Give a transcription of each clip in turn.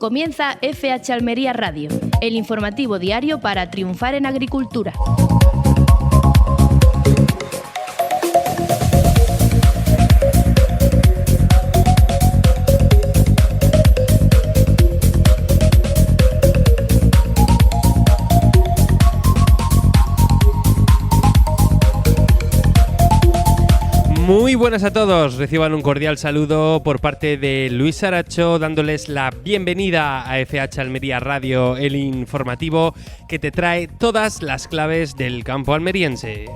Comienza FH Almería Radio, el informativo diario para triunfar en agricultura. Muy buenas a todos, reciban un cordial saludo por parte de Luis Aracho, dándoles la bienvenida a FH Almería Radio, el informativo que te trae todas las claves del campo almeriense.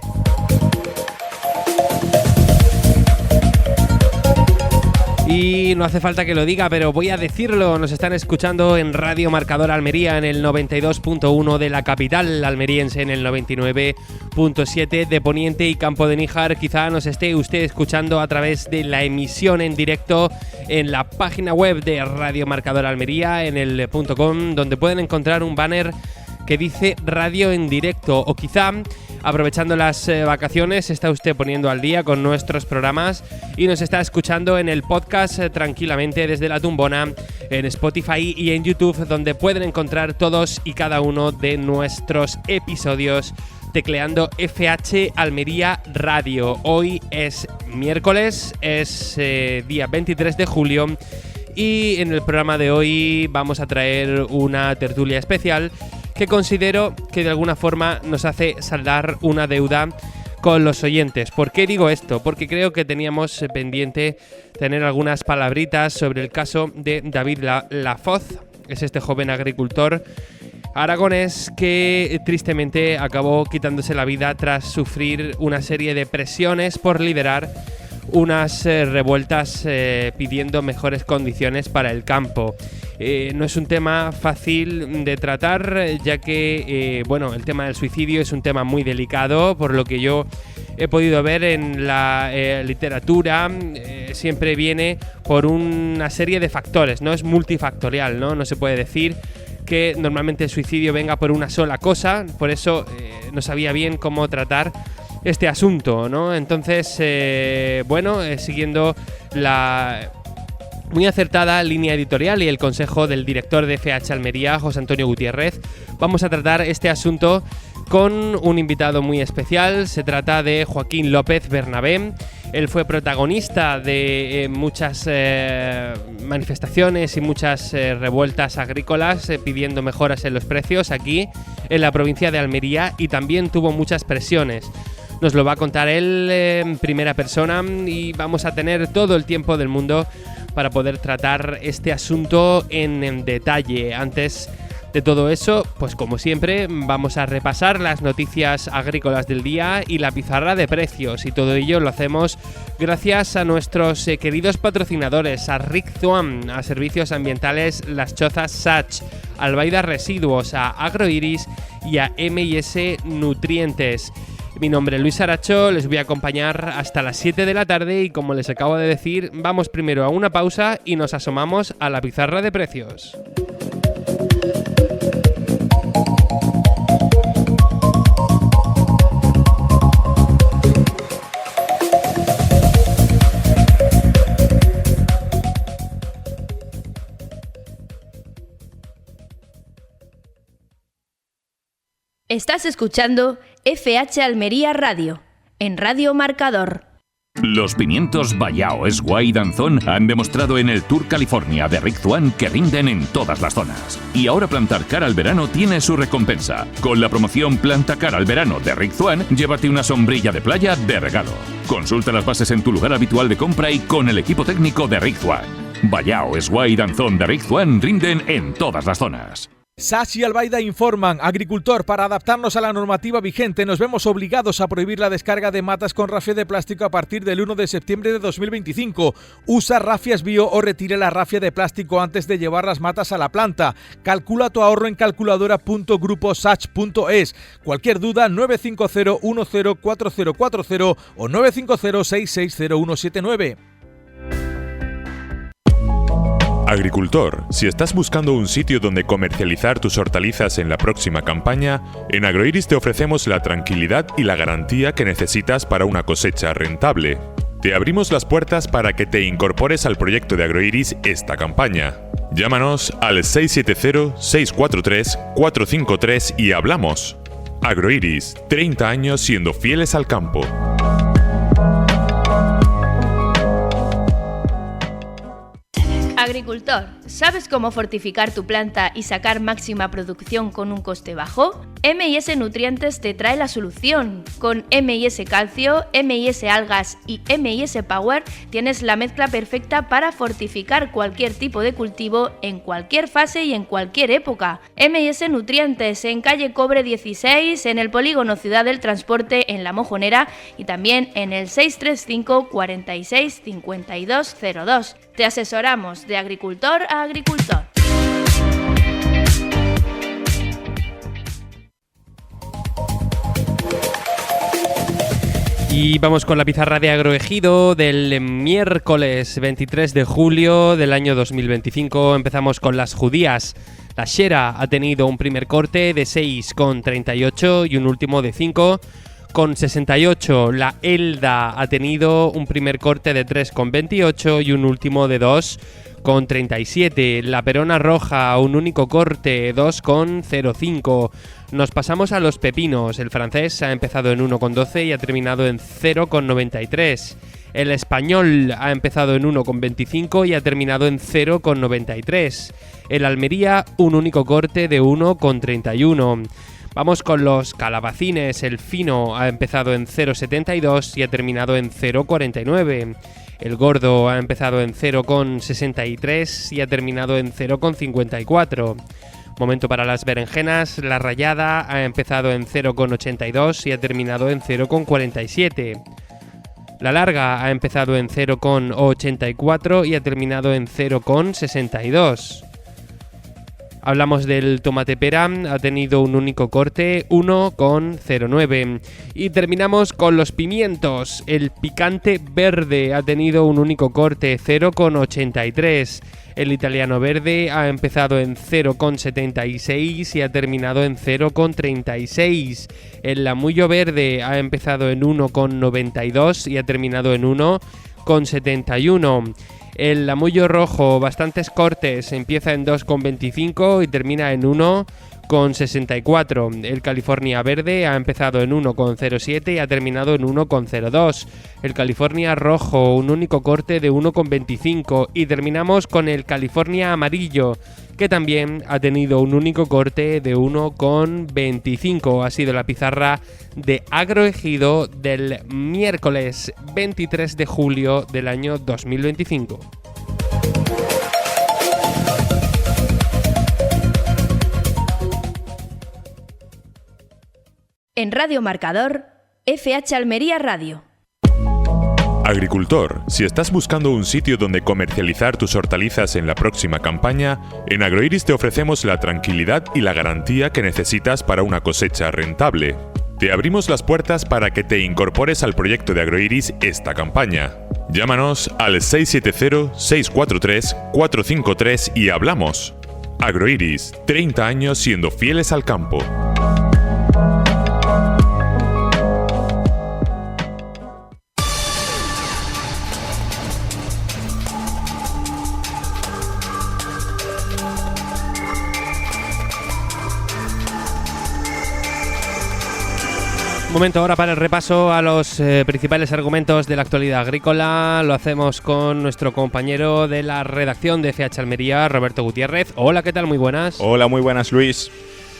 Y no hace falta que lo diga, pero voy a decirlo, nos están escuchando en Radio Marcador Almería en el 92.1 de la capital almeriense, en el 99.7 de Poniente y Campo de Níjar. Quizá nos esté usted escuchando a través de la emisión en directo en la página web de Radio Marcador Almería, en el .com, donde pueden encontrar un banner que dice radio en directo, o quizá aprovechando las vacaciones está usted poniendo al día con nuestros programas y nos está escuchando en el podcast tranquilamente desde la tumbona, en Spotify y en YouTube, donde pueden encontrar todos y cada uno de nuestros episodios tecleando FH Almería Radio. Hoy es miércoles, es día 23 de julio y en el programa de hoy vamos a traer una tertulia especial que considero que de alguna forma nos hace saldar una deuda con los oyentes. ¿Por qué digo esto? Porque creo que teníamos pendiente tener algunas palabritas sobre el caso de David Lafoz. Es este joven agricultor aragonés que tristemente acabó quitándose la vida tras sufrir una serie de presiones por liderar unas revueltas pidiendo mejores condiciones para el campo. No es un tema fácil de tratar, ya que el tema del suicidio es un tema muy delicado, por lo que yo he podido ver en la literatura. Siempre viene por una serie de factores, no es multifactorial, no se puede decir que normalmente el suicidio venga por una sola cosa, por eso no sabía bien cómo tratar este asunto, ¿no? Entonces, siguiendo la muy acertada línea editorial y el consejo del director de FH Almería, José Antonio Gutiérrez, vamos a tratar este asunto con un invitado muy especial. Se trata de Joaquín López Bernabé. Él fue protagonista de muchas manifestaciones y muchas revueltas agrícolas pidiendo mejoras en los precios aquí en la provincia de Almería, y también tuvo muchas presiones. Nos lo va a contar él en primera persona y vamos a tener todo el tiempo del mundo para poder tratar este asunto en detalle. Antes de todo eso, pues como siempre, vamos a repasar las noticias agrícolas del día y la pizarra de precios, y todo ello lo hacemos gracias a nuestros queridos patrocinadores, a Rick Zuan, a Servicios Ambientales Las Chozas Sach, a Albaida Residuos, a Agroiris y a M&S Nutrientes. Mi nombre es Luis Aracho, les voy a acompañar hasta las 7 de la tarde y, como les acabo de decir, vamos primero a una pausa y nos asomamos a la pizarra de precios. Estás escuchando FH Almería Radio, en Radio Marcador. Los pimientos Vallao, Esguay y Danzón han demostrado en el Tour California de Rick Zuan que rinden en todas las zonas. Y ahora plantar cara al verano tiene su recompensa. Con la promoción Planta cara al verano de Rick Zuan, llévate una sombrilla de playa de regalo. Consulta las bases en tu lugar habitual de compra y con el equipo técnico de Rick Zuan. Vallao, Esguay y Danzón de Rick Zuan rinden en todas las zonas. Sach y Albaida informan: agricultor, para adaptarnos a la normativa vigente nos vemos obligados a prohibir la descarga de matas con rafia de plástico a partir del 1 de septiembre de 2025. Usa rafias bio o retire la rafia de plástico antes de llevar las matas a la planta. Calcula tu ahorro en calculadora.gruposach.es. Cualquier duda 950104040 o 950660179. Agricultor, si estás buscando un sitio donde comercializar tus hortalizas en la próxima campaña, en Agroiris te ofrecemos la tranquilidad y la garantía que necesitas para una cosecha rentable. Te abrimos las puertas para que te incorpores al proyecto de Agroiris esta campaña. Llámanos al 670-643-453 y hablamos. Agroiris, 30 años siendo fieles al campo. Agricultor, ¿sabes cómo fortificar tu planta y sacar máxima producción con un coste bajo? M&S Nutrientes te trae la solución. Con M&S Calcio, M&S Algas y M&S Power tienes la mezcla perfecta para fortificar cualquier tipo de cultivo en cualquier fase y en cualquier época. M&S Nutrientes en calle Cobre 16, en el polígono Ciudad del Transporte en La Mojonera y también en el 635 46 52 02. Te asesoramos de agricultor a agricultor. Y vamos con la pizarra de Agroejido del miércoles 23 de julio del año 2025. Empezamos con las judías. La Xera ha tenido un primer corte de 6,38 y un último de 5,68. La Elda ha tenido un primer corte de 3,28 y un último de 2,37. La Perona Roja, un único corte, 2,05. Nos pasamos a los pepinos. El francés ha empezado en 1,12 y ha terminado en 0,93. El español ha empezado en 1,25 y ha terminado en 0,93. El Almería, un único corte de 1,31. Vamos con los calabacines. El fino ha empezado en 0,72 y ha terminado en 0,49. El gordo ha empezado en 0,63 y ha terminado en 0,54. Momento para las berenjenas. La rallada ha empezado en 0,82 y ha terminado en 0,47. La larga ha empezado en 0,84 y ha terminado en 0,62. Hablamos del tomate pera, ha tenido un único corte, 1,09. Y terminamos con los pimientos. El picante verde ha tenido un único corte, 0,83. El italiano verde ha empezado en 0,76 y ha terminado en 0,36. El lamullo verde ha empezado en 1,92 y ha terminado en 1,71. El lamullo rojo, bastantes cortes, empieza en 2,25 y termina en 1,64. El California verde ha empezado en 1,07 y ha terminado en 1,02. El California rojo, un único corte de 1,25. Y terminamos con el California amarillo, que también ha tenido un único corte de 1,25. Ha sido la pizarra de Agroejido del miércoles 23 de julio del año 2025. En Radio Marcador, FH Almería Radio. Agricultor, si estás buscando un sitio donde comercializar tus hortalizas en la próxima campaña, en Agroiris te ofrecemos la tranquilidad y la garantía que necesitas para una cosecha rentable. Te abrimos las puertas para que te incorpores al proyecto de Agroiris esta campaña. Llámanos al 670-643-453 y hablamos. Agroiris, 30 años siendo fieles al campo. Momento ahora para el repaso a los principales argumentos de la actualidad agrícola. Lo hacemos con nuestro compañero de la redacción de FH Almería, Roberto Gutiérrez. Hola, ¿qué tal? Muy buenas. Hola, muy buenas, Luis.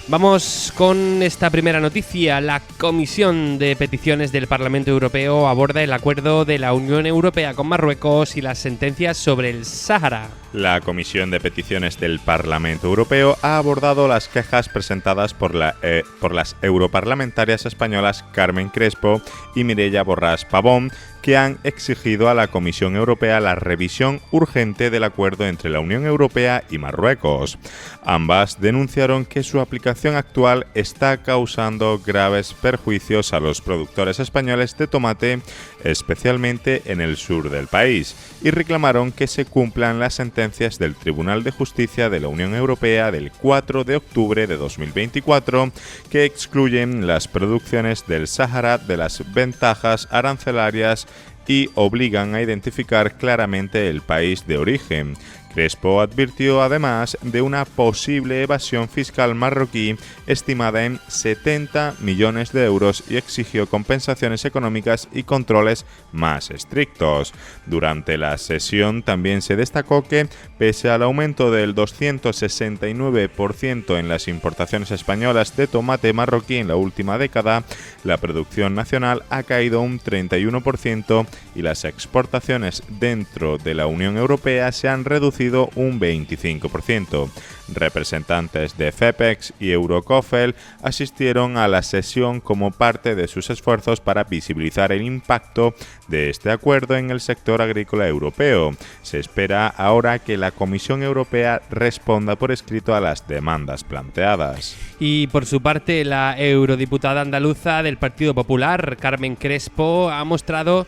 Vamos con esta primera noticia. La Comisión de Peticiones del Parlamento Europeo aborda el acuerdo de la Unión Europea con Marruecos y las sentencias sobre el Sáhara. La Comisión de Peticiones del Parlamento Europeo ha abordado las quejas presentadas por las europarlamentarias españolas Carmen Crespo y Mireia Borràs Pavón, que han exigido a la Comisión Europea la revisión urgente del acuerdo entre la Unión Europea y Marruecos. Ambas denunciaron que su aplicación actual está causando graves perjuicios a los productores españoles de tomate, especialmente en el sur del país, y reclamaron que se cumplan las sentencias del Tribunal de Justicia de la Unión Europea del 4 de octubre de 2024, que excluyen las producciones del Sáhara de las ventajas arancelarias y obligan a identificar claramente el país de origen. Crespo advirtió además de una posible evasión fiscal marroquí estimada en 70 millones de euros y exigió compensaciones económicas y controles más estrictos. Durante la sesión también se destacó que, pese al aumento del 269% en las importaciones españolas de tomate marroquí en la última década, la producción nacional ha caído un 31% y las exportaciones dentro de la Unión Europea se han reducido un 25%. Representantes de FEPEX y Eurocofel asistieron a la sesión como parte de sus esfuerzos para visibilizar el impacto de este acuerdo en el sector agrícola europeo. Se espera ahora que la Comisión Europea responda por escrito a las demandas planteadas. Y por su parte, la eurodiputada andaluza del Partido Popular, Carmen Crespo, ha mostrado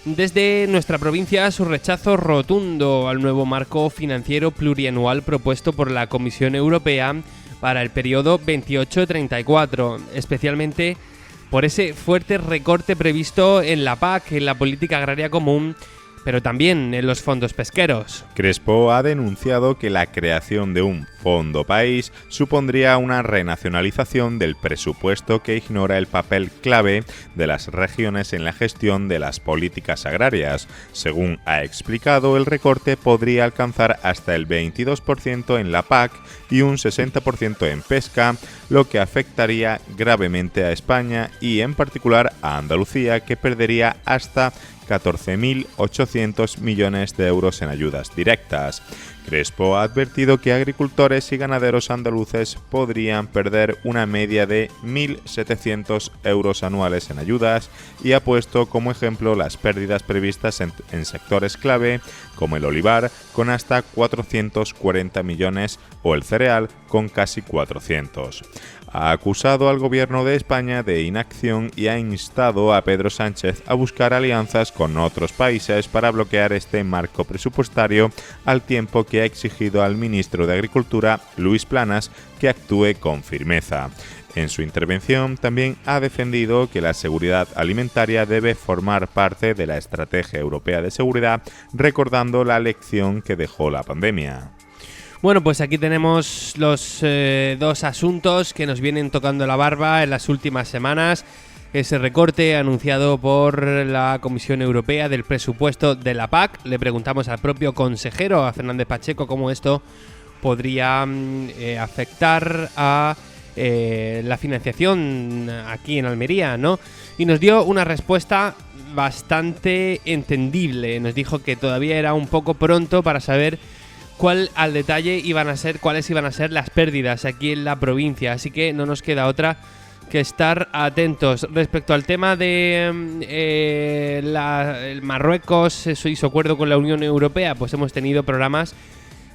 desde nuestra provincia su rechazo rotundo al nuevo marco financiero plurianual propuesto por la Comisión Europea para el periodo 28-34, especialmente por ese fuerte recorte previsto en la PAC, en la Política Agraria Común, pero también en los fondos pesqueros. Crespo ha denunciado que la creación de un fondo país supondría una renacionalización del presupuesto que ignora el papel clave de las regiones en la gestión de las políticas agrarias. Según ha explicado, el recorte podría alcanzar hasta el 22% en la PAC y un 60% en pesca, lo que afectaría gravemente a España y en particular a Andalucía, que perdería hasta 14.800 millones de euros en ayudas directas. Crespo ha advertido que agricultores y ganaderos andaluces podrían perder una media de 1.700 euros anuales en ayudas y ha puesto como ejemplo las pérdidas previstas en sectores clave como el olivar con hasta 440 millones o el cereal con casi 400. Ha acusado al gobierno de España de inacción y ha instado a Pedro Sánchez a buscar alianzas con otros países para bloquear este marco presupuestario, al tiempo que ha exigido al ministro de Agricultura, Luis Planas, que actúe con firmeza. En su intervención también ha defendido que la seguridad alimentaria debe formar parte de la Estrategia Europea de Seguridad, recordando la lección que dejó la pandemia. Bueno, pues aquí tenemos los dos asuntos que nos vienen tocando la barba en las últimas semanas. Ese recorte anunciado por la Comisión Europea del presupuesto de la PAC. Le preguntamos al propio consejero, a Fernández Pacheco, cómo esto podría afectar a la financiación aquí en Almería, ¿no? Y nos dio una respuesta bastante entendible. Nos dijo que todavía era un poco pronto para saber cuáles iban a ser las pérdidas aquí en la provincia, así que no nos queda otra que estar atentos. Respecto al tema de el Marruecos y su acuerdo con la Unión Europea, pues hemos tenido programas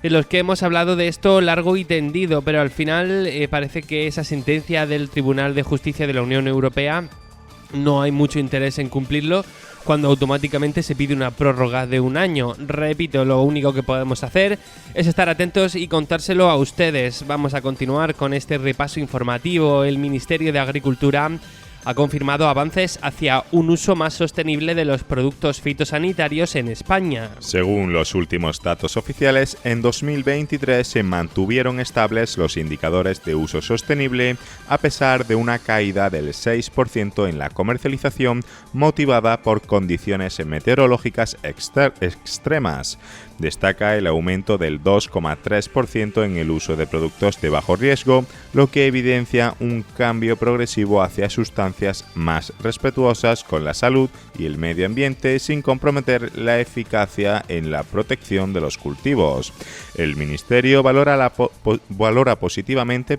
en los que hemos hablado de esto largo y tendido, pero al final parece que esa sentencia del Tribunal de Justicia de la Unión Europea no hay mucho interés en cumplirlo, cuando automáticamente se pide una prórroga de un año. Repito, lo único que podemos hacer es estar atentos y contárselo a ustedes. Vamos a continuar con este repaso informativo. El Ministerio de Agricultura ha confirmado avances hacia un uso más sostenible de los productos fitosanitarios en España. Según los últimos datos oficiales, en 2023 se mantuvieron estables los indicadores de uso sostenible, a pesar de una caída del 6% en la comercialización motivada por condiciones meteorológicas extremas. Destaca el aumento del 2,3% en el uso de productos de bajo riesgo, lo que evidencia un cambio progresivo hacia sustancias más respetuosas con la salud y el medio ambiente sin comprometer la eficacia en la protección de los cultivos. El Ministerio valora positivamente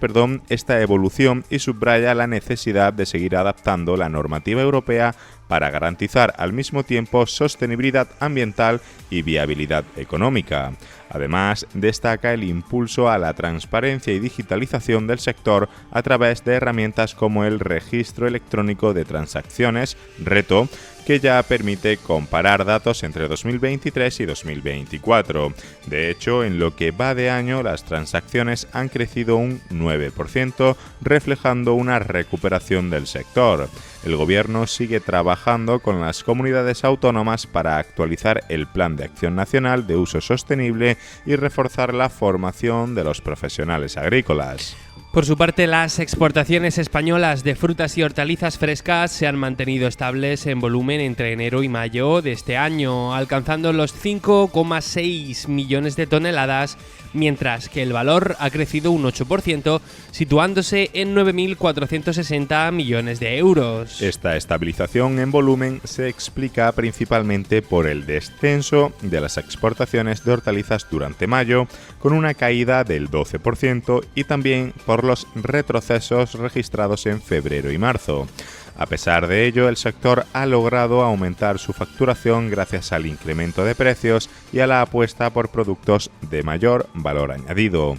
esta evolución y subraya la necesidad de seguir adaptando la normativa europea para garantizar al mismo tiempo sostenibilidad ambiental y viabilidad económica. Además, destaca el impulso a la transparencia y digitalización del sector a través de herramientas como el Registro Electrónico de Transacciones, RETO, que ya permite comparar datos entre 2023 y 2024. De hecho, en lo que va de año, las transacciones han crecido un 9%, reflejando una recuperación del sector. El Gobierno sigue trabajando con las comunidades autónomas para actualizar el Plan de Acción Nacional de Uso Sostenible y reforzar la formación de los profesionales agrícolas. Por su parte, las exportaciones españolas de frutas y hortalizas frescas se han mantenido estables en volumen entre enero y mayo de este año, alcanzando los 5,6 millones de toneladas, mientras que el valor ha crecido un 8%, situándose en 9.460 millones de euros. Esta estabilización en volumen se explica principalmente por el descenso de las exportaciones de hortalizas durante mayo, con una caída del 12%, y también por los retrocesos registrados en febrero y marzo. A pesar de ello, el sector ha logrado aumentar su facturación gracias al incremento de precios y a la apuesta por productos de mayor valor añadido.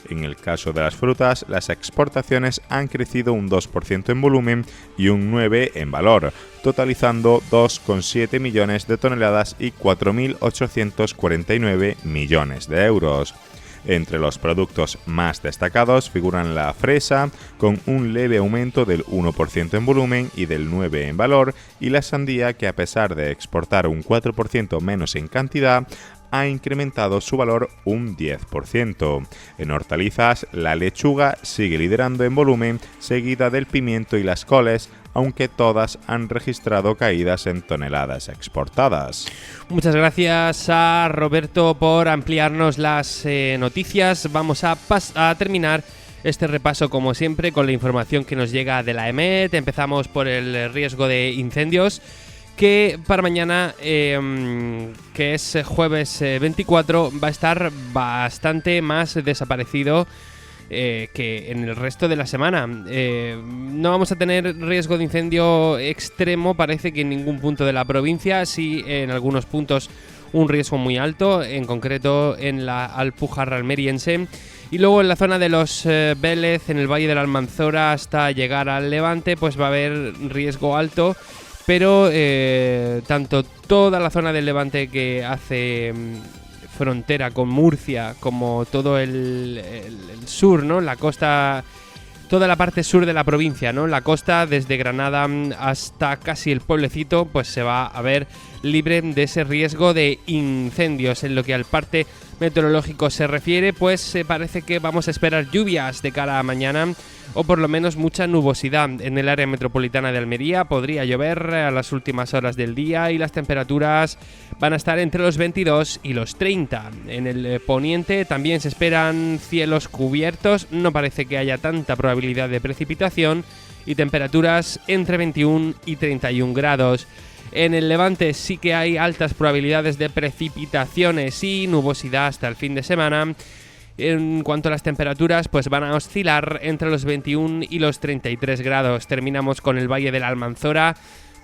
En el caso de las frutas, las exportaciones han crecido un 2% en volumen y un 9% en valor, totalizando 2,7 millones de toneladas y 4.849 millones de euros. Entre los productos más destacados figuran la fresa, con un leve aumento del 1% en volumen y del 9% en valor, y la sandía, que a pesar de exportar un 4% menos en cantidad, ha incrementado su valor un 10%. En hortalizas, la lechuga sigue liderando en volumen, seguida del pimiento y las coles, aunque todas han registrado caídas en toneladas exportadas. Muchas gracias a Roberto por ampliarnos las noticias. Vamos a terminar este repaso, como siempre, con la información que nos llega de la EMET. Empezamos por el riesgo de incendios, que para mañana, que es jueves 24, va a estar bastante más desaparecido que en el resto de la semana. No vamos a tener riesgo de incendio extremo, parece que en ningún punto de la provincia, sí en algunos puntos un riesgo muy alto, en concreto en la Alpujarra almeriense. Y luego en la zona de los Vélez, en el Valle de la Almanzora, hasta llegar al Levante, pues va a haber riesgo alto, pero tanto toda la zona del Levante que hace frontera con Murcia, como todo el sur, ¿no? La costa, toda la parte sur de la provincia, ¿no? La costa desde Granada hasta casi el pueblecito, pues se va a ver libre de ese riesgo de incendios. En lo que al parte meteorológico se refiere, pues parece que vamos a esperar lluvias de cara a mañana, o por lo menos mucha nubosidad. En el área metropolitana de Almería podría llover a las últimas horas del día y las temperaturas van a estar entre los 22 y los 30. En el poniente también se esperan cielos cubiertos, no parece que haya tanta probabilidad de precipitación, y temperaturas entre 21 y 31 grados. En el Levante sí que hay altas probabilidades de precipitaciones y nubosidad hasta el fin de semana. En cuanto a las temperaturas, pues van a oscilar entre los 21 y los 33 grados. Terminamos con el Valle de la Almanzora,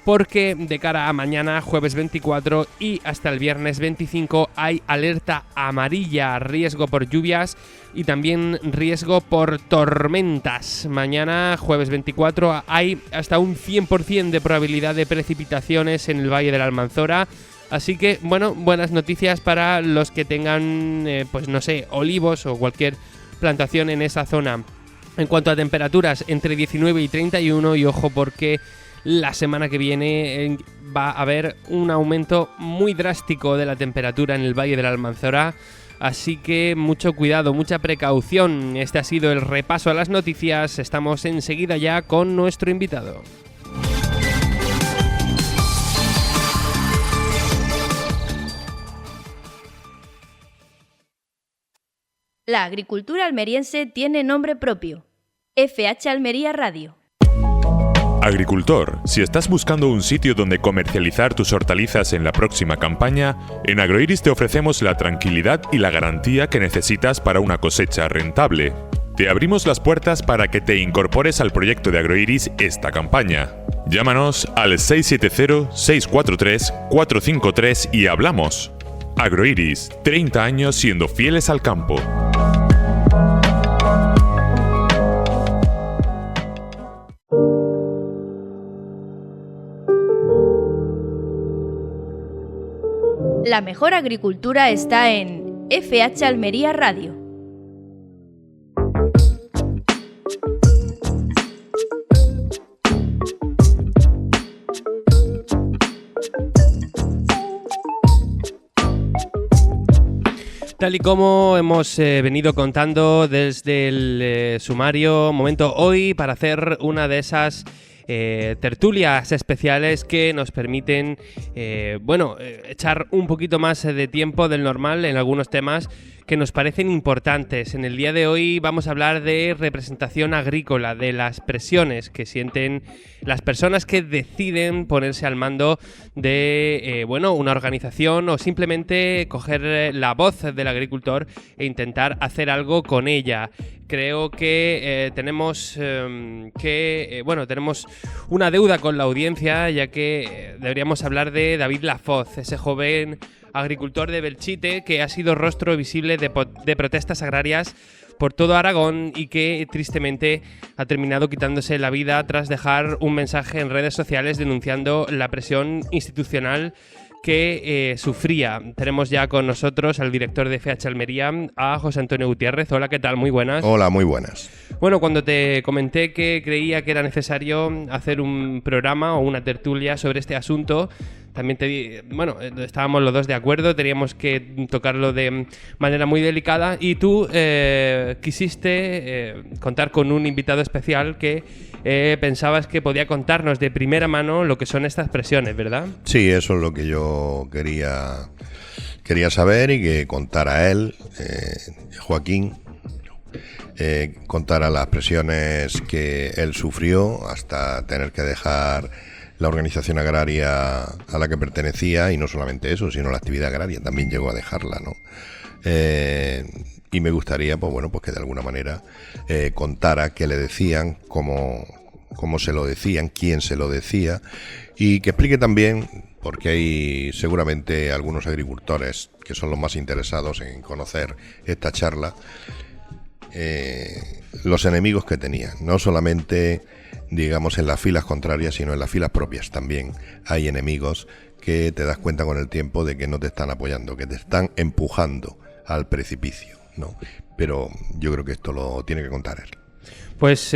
porque de cara a mañana, jueves 24, y hasta el viernes 25, hay alerta amarilla, riesgo por lluvias y también riesgo por tormentas. Mañana, jueves 24, hay hasta un 100% de probabilidad de precipitaciones en el Valle de la Almanzora. Así que, bueno, buenas noticias para los que tengan, pues no sé, olivos o cualquier plantación en esa zona. En cuanto a temperaturas, entre 19 y 31, y ojo porque la semana que viene va a haber un aumento muy drástico de la temperatura en el Valle de la Almanzora. Así que mucho cuidado, mucha precaución. Este ha sido el repaso a las noticias. Estamos enseguida ya con nuestro invitado. La agricultura almeriense tiene nombre propio. FH Almería Radio. Agricultor, si estás buscando un sitio donde comercializar tus hortalizas en la próxima campaña, en Agroiris te ofrecemos la tranquilidad y la garantía que necesitas para una cosecha rentable. Te abrimos las puertas para que te incorpores al proyecto de Agroiris esta campaña. Llámanos al 670-643-453 y hablamos. Agroiris, 30 años siendo fieles al campo. La mejor agricultura está en FH Almería Radio. Tal y como hemos venido contando desde el sumario, momento hoy para hacer una de esas tertulias especiales que nos permiten echar un poquito más de tiempo del normal en algunos temas que nos parecen importantes. En el día de hoy vamos a hablar de representación agrícola, de las presiones que sienten las personas que deciden ponerse al mando de una organización o simplemente coger la voz del agricultor e intentar hacer algo con ella. Creo que tenemos una deuda con la audiencia, ya que deberíamos hablar de David Lafoz, ese joven agricultor de Belchite que ha sido rostro visible de protestas agrarias por todo Aragón y que tristemente ha terminado quitándose la vida tras dejar un mensaje en redes sociales denunciando la presión institucional que sufría. Tenemos ya con nosotros al director de FH Almería, a José Antonio Gutiérrez. Hola, ¿qué tal? Muy buenas. Hola, muy buenas. Bueno, cuando te comenté que creía que era necesario hacer un programa o una tertulia sobre este asunto, también estábamos los dos de acuerdo, teníamos que tocarlo de manera muy delicada y tú quisiste contar con un invitado especial que pensabas que podía contarnos de primera mano lo que son estas presiones, ¿verdad? Sí, eso es lo que yo quería saber y que contara él, Joaquín, contara las presiones que él sufrió hasta tener que dejar la organización agraria a la que pertenecía, y no solamente eso, sino la actividad agraria, también llegó a dejarla, ¿no? Y me gustaría, pues que de alguna manera contara qué le decían, cómo se lo decían, quién se lo decía, y que explique también, porque hay seguramente algunos agricultores que son los más interesados en conocer esta charla, los enemigos que tenían, no solamente digamos en las filas contrarias, sino en las filas propias también hay enemigos que te das cuenta con el tiempo de que no te están apoyando, que te están empujando al precipicio, ¿no? Pero yo creo que esto lo tiene que contar él. Pues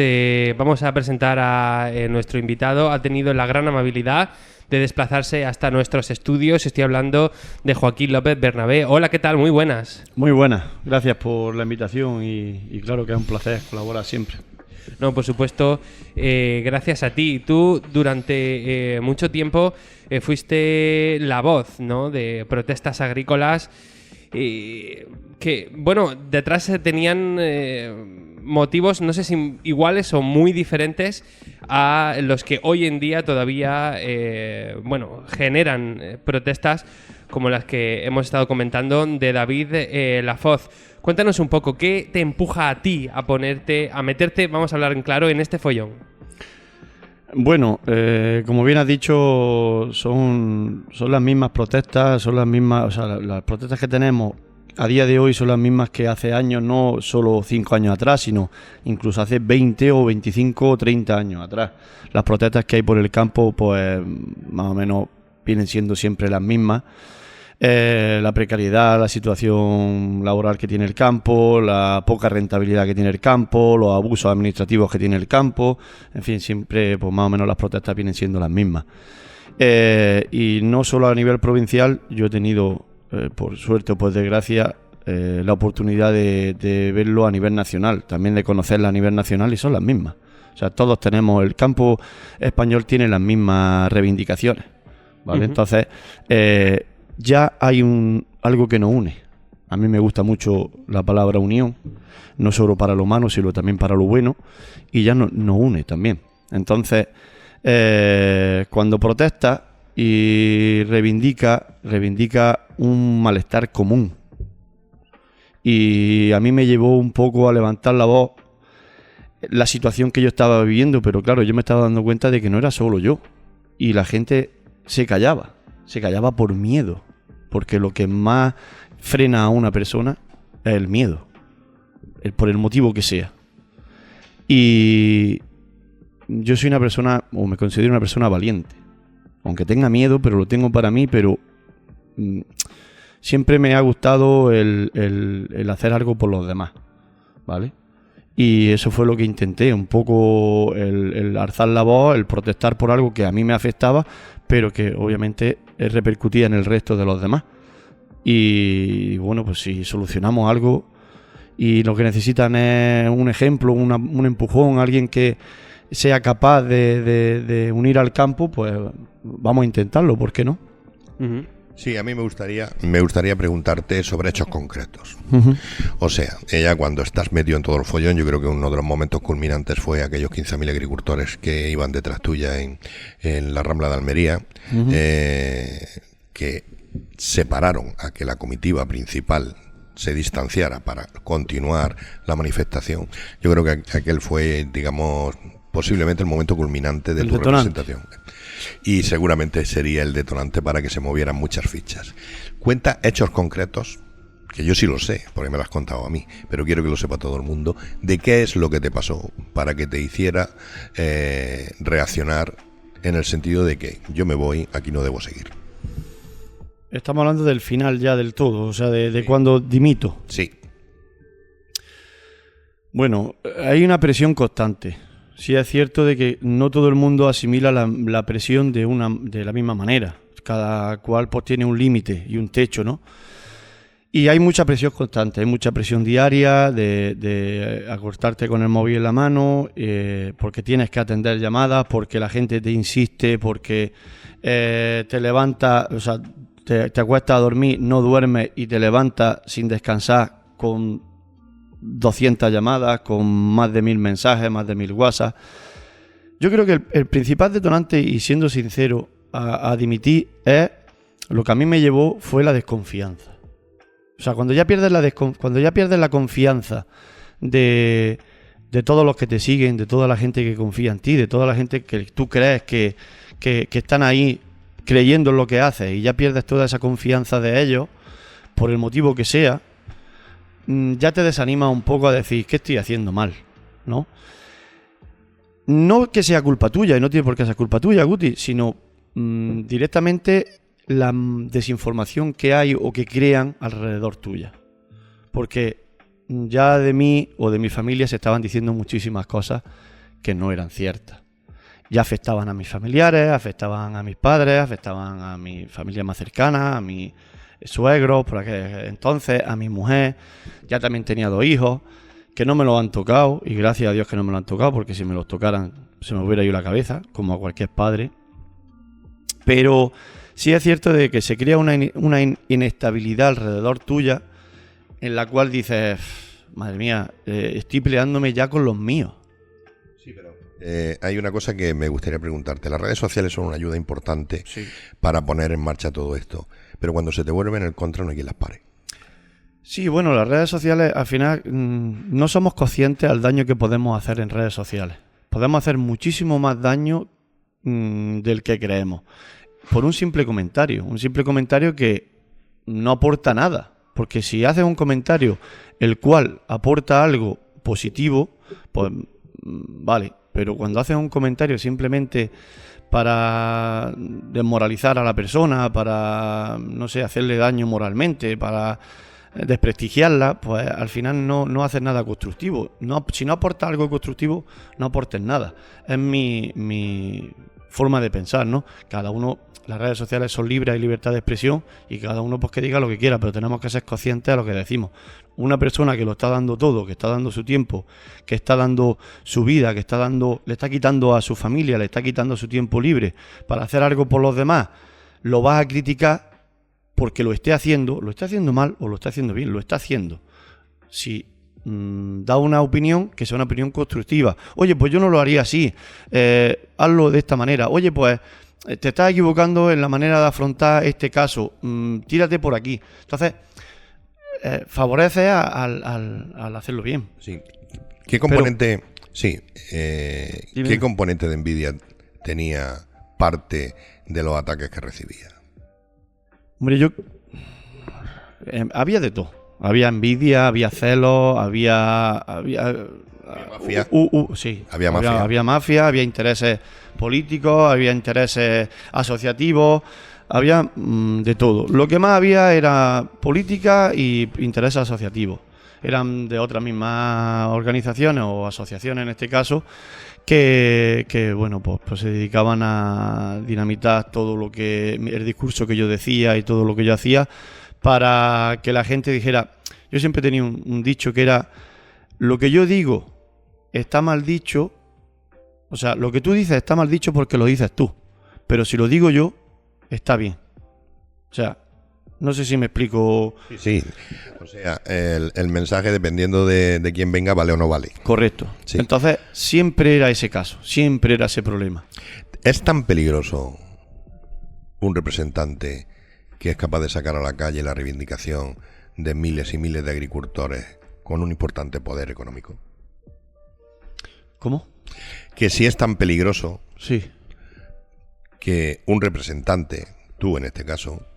vamos a presentar a nuestro invitado. Ha tenido la gran amabilidad de desplazarse hasta nuestros estudios. Estoy hablando de Joaquín López Bernabé. Hola, ¿qué tal? Muy buenas. Muy buenas. Gracias por la invitación y claro que es un placer colaborar siempre. No, por supuesto, gracias a ti. Tú durante mucho tiempo fuiste la voz, ¿no?, de protestas agrícolas que, detrás tenían motivos, no sé si iguales o muy diferentes a los que hoy en día todavía generan protestas como las que hemos estado comentando de David Lafoz. Cuéntanos un poco, ¿qué te empuja a ti a meterte, vamos a hablar en claro, en este follón? Bueno, como bien has dicho, son las mismas protestas, las protestas que tenemos a día de hoy son las mismas que hace años, no solo 5 años atrás, sino incluso hace 20 o 25 o 30 años atrás. Las protestas que hay por el campo, pues más o menos vienen siendo siempre las mismas. La precariedad, la situación laboral que tiene el campo, la poca rentabilidad que tiene el campo, los abusos administrativos que tiene el campo, en fin, siempre pues más o menos las protestas vienen siendo las mismas. Y no solo a nivel provincial, yo he tenido, por suerte o por desgracia, la oportunidad de verlo a nivel nacional, también de conocerla a nivel nacional, y son las mismas. O sea, todos tenemos, el campo español tiene las mismas reivindicaciones, ¿vale? Uh-huh. Entonces, ya hay algo que nos une. A mí me gusta mucho la palabra unión, no solo para lo malo, sino también para lo bueno, y ya nos une también. Entonces, cuando protesta y reivindica un malestar común. Y a mí me llevó un poco a levantar la voz la situación que yo estaba viviendo, pero claro, yo me estaba dando cuenta de que no era solo yo. Y la gente se callaba por miedo, porque lo que más frena a una persona es el miedo, por el motivo que sea. Y yo soy una persona, o me considero una persona valiente, aunque tenga miedo, pero lo tengo para mí, pero siempre me ha gustado el hacer algo por los demás, ¿vale? Y eso fue lo que intenté, un poco el alzar la voz, el protestar por algo que a mí me afectaba, pero que obviamente repercutía en el resto de los demás. Y bueno, pues si solucionamos algo y lo que necesitan es un ejemplo, un empujón, alguien que sea capaz de unir al campo, pues vamos a intentarlo, ¿por qué no? Uh-huh. Sí, a mí me gustaría preguntarte sobre hechos concretos. O sea, ya cuando estás metido en todo el follón, yo creo que uno de los momentos culminantes fue aquellos 15.000 agricultores que iban detrás tuya en la Rambla de Almería, que se pararon a que la comitiva principal se distanciara para continuar la manifestación. Yo creo que aquel fue, digamos, posiblemente el momento culminante de tu representación. Y seguramente sería el detonante para que se movieran muchas fichas. Cuenta hechos concretos, que yo sí lo sé, porque me lo has contado a mí, pero quiero que lo sepa todo el mundo, de qué es lo que te pasó para que te hiciera reaccionar en el sentido de que yo me voy, aquí no debo seguir. Estamos hablando del final ya del todo, o sea, de cuando dimito. Sí. Bueno, hay una presión constante. Sí es cierto de que no todo el mundo asimila la presión de la misma manera. Cada cual pues tiene un límite y un techo, ¿no? Y hay mucha presión constante, hay mucha presión diaria de acostarte con el móvil en la mano, porque tienes que atender llamadas, porque la gente te insiste, porque te levanta, o sea, te acuestas a dormir, no duermes y te levantas sin descansar con 200 llamadas, con más de 1000 mensajes, más de 1000 WhatsApp. Yo creo que el principal detonante, y siendo sincero, a dimitir es lo que a mí me llevó fue la desconfianza. O sea, cuando ya pierdes la confianza de todos los que te siguen, de toda la gente que confía en ti, de toda la gente que tú crees que están ahí creyendo en lo que haces, y ya pierdes toda esa confianza de ellos, por el motivo que sea, ya te desanima un poco a decir, ¿qué estoy haciendo mal? ¿No? No que sea culpa tuya, y no tiene por qué ser culpa tuya, Guti, sino directamente la desinformación que hay o que crean alrededor tuya. Porque ya de mí o de mi familia se estaban diciendo muchísimas cosas que no eran ciertas. Ya afectaban a mis familiares, afectaban a mis padres, afectaban a mi familia más cercana, a mis suegros, por aquel entonces, a mi mujer. Ya también tenía 2 hijos que no me lo han tocado, y gracias a Dios que no me lo han tocado, porque si me los tocaran se me hubiera ido la cabeza, como a cualquier padre. Pero sí es cierto de que se crea una inestabilidad alrededor tuya, en la cual dices, madre mía, estoy peleándome ya con los míos. Sí, pero hay una cosa que me gustaría preguntarte. Las redes sociales son una ayuda importante para poner en marcha todo esto, pero cuando se te vuelven en el contra no hay quien las pare. Sí, bueno, las redes sociales al final no somos conscientes al daño que podemos hacer en redes sociales. Podemos hacer muchísimo más daño del que creemos. Por un simple comentario que no aporta nada. Porque si haces un comentario el cual aporta algo positivo, pues vale. Pero cuando haces un comentario simplemente para desmoralizar a la persona, para, no sé, hacerle daño moralmente, para desprestigiarla, pues al final no haces nada constructivo. Si no aportas algo constructivo, no aportes nada. Es mi forma de pensar, ¿no? Cada uno, las redes sociales son libres, hay libertad de expresión, y cada uno pues que diga lo que quiera, pero tenemos que ser conscientes de lo que decimos. Una persona que lo está dando todo, que está dando su tiempo, que está dando su vida, le está quitando a su familia, le está quitando su tiempo libre para hacer algo por los demás, lo vas a criticar porque lo esté haciendo mal o lo está haciendo bien, lo está haciendo. Si da una opinión, que sea una opinión constructiva. Oye, pues yo no lo haría así, hazlo de esta manera. Oye, pues te estás equivocando en la manera de afrontar este caso, tírate por aquí. Entonces, favorece al hacerlo bien. Sí. ¿Qué componente, ¿qué componente de envidia tenía parte de los ataques que recibía? Hombre, había de todo. Había envidia, había celos, había mafia. Sí, Había mafia. Había mafia, había intereses políticos, había intereses asociativos, había de todo. Lo que más había era política y intereses asociativos. Eran de otras mismas organizaciones o asociaciones en este caso que bueno, pues se dedicaban a dinamitar todo lo que el discurso que yo decía y todo lo que yo hacía para que la gente dijera. Yo siempre tenía un dicho que era: lo que yo digo está mal dicho, o sea, lo que tú dices está mal dicho porque lo dices tú, pero si lo digo yo está bien. O sea, no sé si me explico. Sí, o sea, el mensaje, dependiendo de quién venga, vale o no vale. Correcto. Sí. Entonces, siempre era ese caso, siempre era ese problema. ¿Es tan peligroso un representante que es capaz de sacar a la calle la reivindicación de miles y miles de agricultores con un importante poder económico? ¿Cómo? Que si es tan peligroso, sí, que un representante, tú en este caso,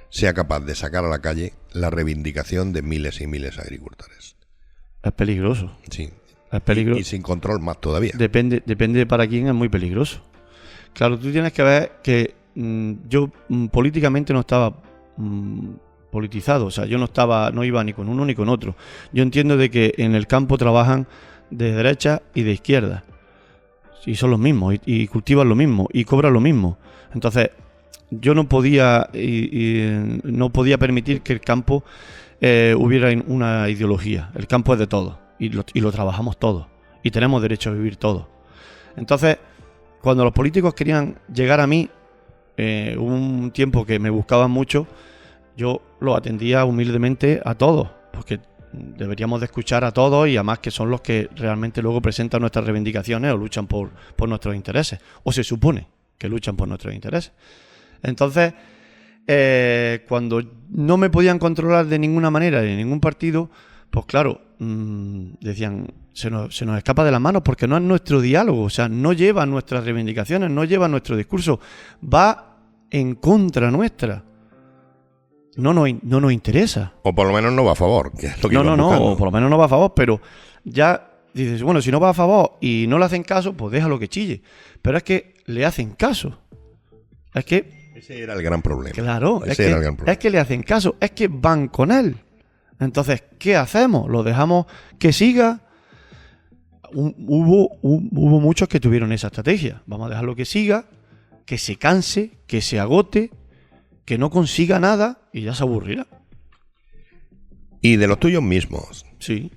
sea capaz de sacar a la calle la reivindicación de miles y miles de agricultores. Es peligroso. Sí. Es peligroso. Y sin control más todavía. Depende para quién, es muy peligroso. Claro, tú tienes que ver que yo políticamente no estaba politizado. O sea, yo no iba ni con uno ni con otro. Yo entiendo de que en el campo trabajan de derecha y de izquierda. Y son los mismos, y cultivan lo mismo, y cobran lo mismo. Entonces, yo no podía no podía permitir que el campo hubiera una ideología. El campo es de todos, y lo trabajamos todos, y tenemos derecho a vivir todos. Entonces, cuando los políticos querían llegar a mí, hubo un tiempo que me buscaban mucho, yo lo atendía humildemente a todos, porque deberíamos de escuchar a todos, y además que son los que realmente luego presentan nuestras reivindicaciones o luchan por nuestros intereses, o se supone que luchan por nuestros intereses. Entonces, cuando no me podían controlar de ninguna manera, de ningún partido, pues claro, decían, se nos escapa de las manos porque no es nuestro diálogo, o sea, no lleva nuestras reivindicaciones, no lleva nuestro discurso, va en contra nuestra. No nos interesa. O por lo menos no va a favor, que es lo que no, o por lo menos no va a favor, pero ya dices, bueno, si no va a favor y no le hacen caso, pues déjalo que chille. Pero es que le hacen caso. Es que... Ese era el gran problema. Claro, es que le hacen caso, es que van con él. Entonces, ¿qué hacemos? ¿Lo dejamos que siga? Hubo muchos que tuvieron esa estrategia. Vamos a dejarlo que siga, que se canse, que se agote, que no consiga nada y ya se aburrirá. Y de los tuyos mismos. Sí.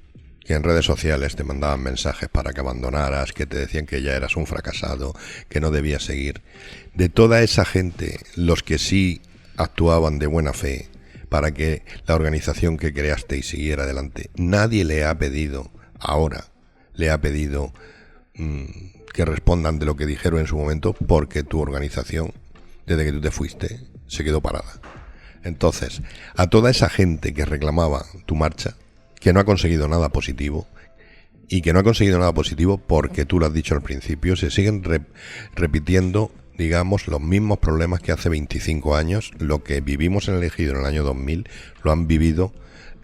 Que en redes sociales te mandaban mensajes para que abandonaras, que te decían que ya eras un fracasado, que no debías seguir. De toda esa gente, los que sí actuaban de buena fe para que la organización que creasteis siguiera adelante, nadie le ha pedido que respondan de lo que dijeron en su momento, porque tu organización, desde que tú te fuiste, se quedó parada. Entonces, a toda esa gente que reclamaba tu marcha, que no ha conseguido nada positivo, y que no ha conseguido nada positivo porque tú lo has dicho al principio, se siguen repitiendo, digamos, los mismos problemas que hace 25 años. Lo que vivimos en el Ejido en el año 2000 lo han vivido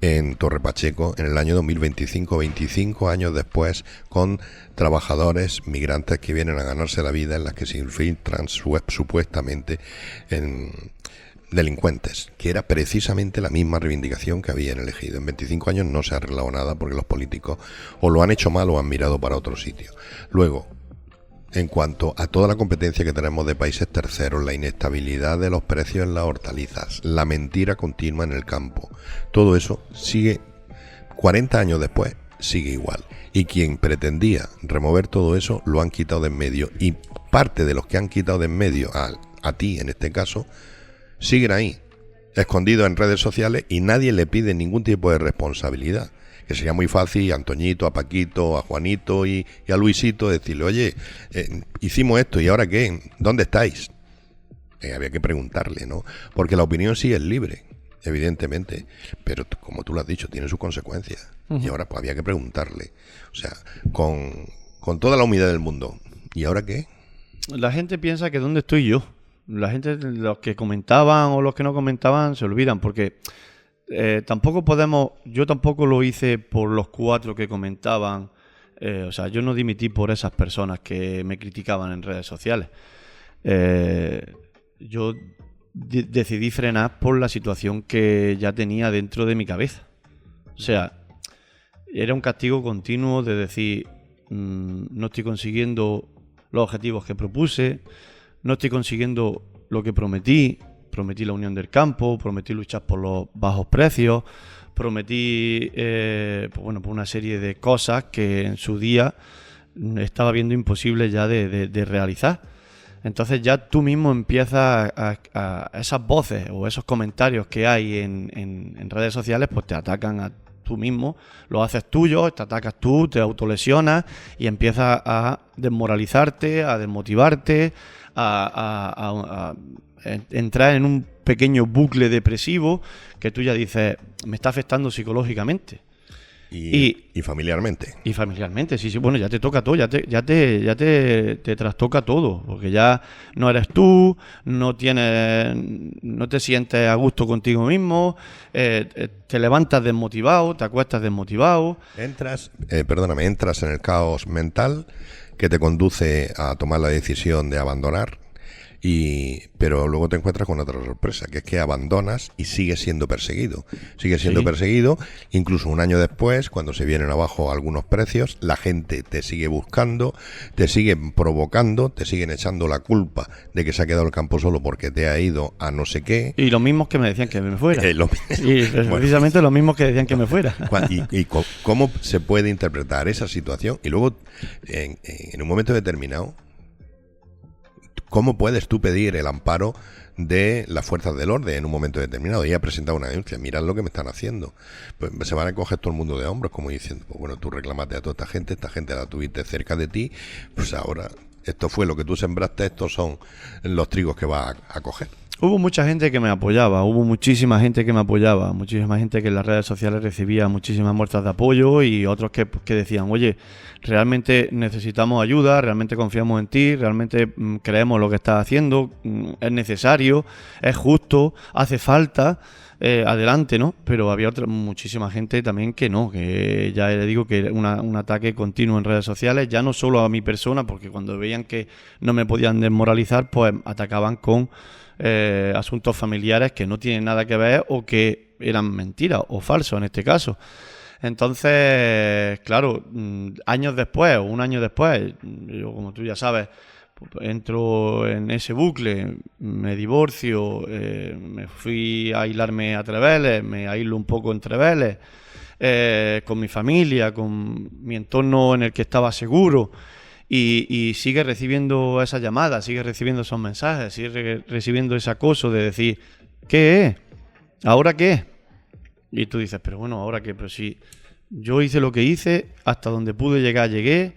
en Torre Pacheco en el año 2025, 25 años después, con trabajadores migrantes que vienen a ganarse la vida, en las que se infiltran supuestamente en delincuentes, que era precisamente la misma reivindicación que había en el Ejido. En 25 años no se ha arreglado nada porque los políticos o lo han hecho mal o han mirado para otro sitio. Luego, en cuanto a toda la competencia que tenemos de países terceros, la inestabilidad de los precios en las hortalizas, la mentira continua en el campo, todo eso sigue, 40 años después, sigue igual. Y quien pretendía remover todo eso, lo han quitado de en medio. Y parte de los que han quitado de en medio, a ti en este caso, siguen ahí, escondidos en redes sociales, y nadie le pide ningún tipo de responsabilidad. Que sería muy fácil a Antoñito, a Paquito, a Juanito y a Luisito decirle, oye, hicimos esto, ¿y ahora qué? ¿Dónde estáis? Había que preguntarle, ¿no? Porque la opinión sí es libre, evidentemente, pero como tú lo has dicho, tiene sus consecuencias. Y ahora pues había que preguntarle, o sea, con toda la humildad del mundo, ¿y ahora qué? La gente piensa que ¿dónde estoy yo? La gente, los que comentaban o los que no comentaban, se olvidan, porque tampoco podemos, yo tampoco lo hice por los 4 que comentaban, o sea, yo no dimití por esas personas que me criticaban en redes sociales. Yo decidí frenar por la situación que ya tenía dentro de mi cabeza. O sea, era un castigo continuo de decir, no estoy consiguiendo los objetivos que propuse, no estoy consiguiendo lo que prometí la unión del campo, prometí luchar por los bajos precios, prometí por una serie de cosas que en su día estaba viendo imposible ya de realizar. Entonces ya tú mismo empiezas a esas voces o esos comentarios que hay en redes sociales, pues te atacan a tú mismo, lo haces tuyo, te atacas tú, te autolesionas y empiezas a desmoralizarte, a desmotivarte, a entrar en un pequeño bucle depresivo que tú ya dices, me está afectando psicológicamente. Y familiarmente. Y familiarmente, sí, bueno, ya te toca todo, ya te trastoca todo, porque ya no eres tú, no te sientes a gusto contigo mismo, te levantas desmotivado, te acuestas desmotivado. Entras en el caos mental que te conduce a tomar la decisión de abandonar. Pero luego te encuentras con otra sorpresa, que es que abandonas y sigues siendo perseguido. Perseguido, incluso un año después, cuando se vienen abajo algunos precios, la gente te sigue buscando, te siguen provocando, te siguen echando la culpa de que se ha quedado el campo solo porque te ha ido a no sé qué. Y los mismos que me decían que me fuera. Precisamente los mismos que decían que me fuera. ¿Y cómo se puede interpretar esa situación? Y luego, en un momento determinado, ¿cómo puedes tú pedir el amparo de las fuerzas del orden en un momento determinado? Ella ha presentado una denuncia, mirad lo que me están haciendo. Pues se van a coger todo el mundo de hombros, como diciendo, pues bueno, tú reclamaste a toda esta gente la tuviste cerca de ti, pues ahora esto fue lo que tú sembraste, estos son los trigos que vas a coger. Hubo mucha gente que me apoyaba, muchísima gente que en las redes sociales recibía muchísimas muestras de apoyo y otros que decían, oye, realmente necesitamos ayuda, realmente confiamos en ti, realmente creemos lo que estás haciendo, es necesario, es justo, hace falta, adelante, ¿no? Pero había muchísima gente también que no, que ya le digo que era un ataque continuo en redes sociales, ya no solo a mi persona, porque cuando veían que no me podían desmoralizar, pues atacaban con asuntos familiares que no tienen nada que ver o que eran mentiras o falsos en este caso. Entonces, claro, años después o un año después, yo, como tú ya sabes, entro en ese bucle, me divorcio, me fui a aislarme a Treveles, me aíslo un poco en Treveles, con mi familia, con mi entorno en el que estaba seguro. Y sigue recibiendo esas llamadas, sigue recibiendo esos mensajes, sigue recibiendo ese acoso de decir, ¿qué es? ¿Ahora qué? Y tú dices, pero bueno, ¿ahora qué? Pero si yo hice lo que hice, hasta donde pude llegar, llegué,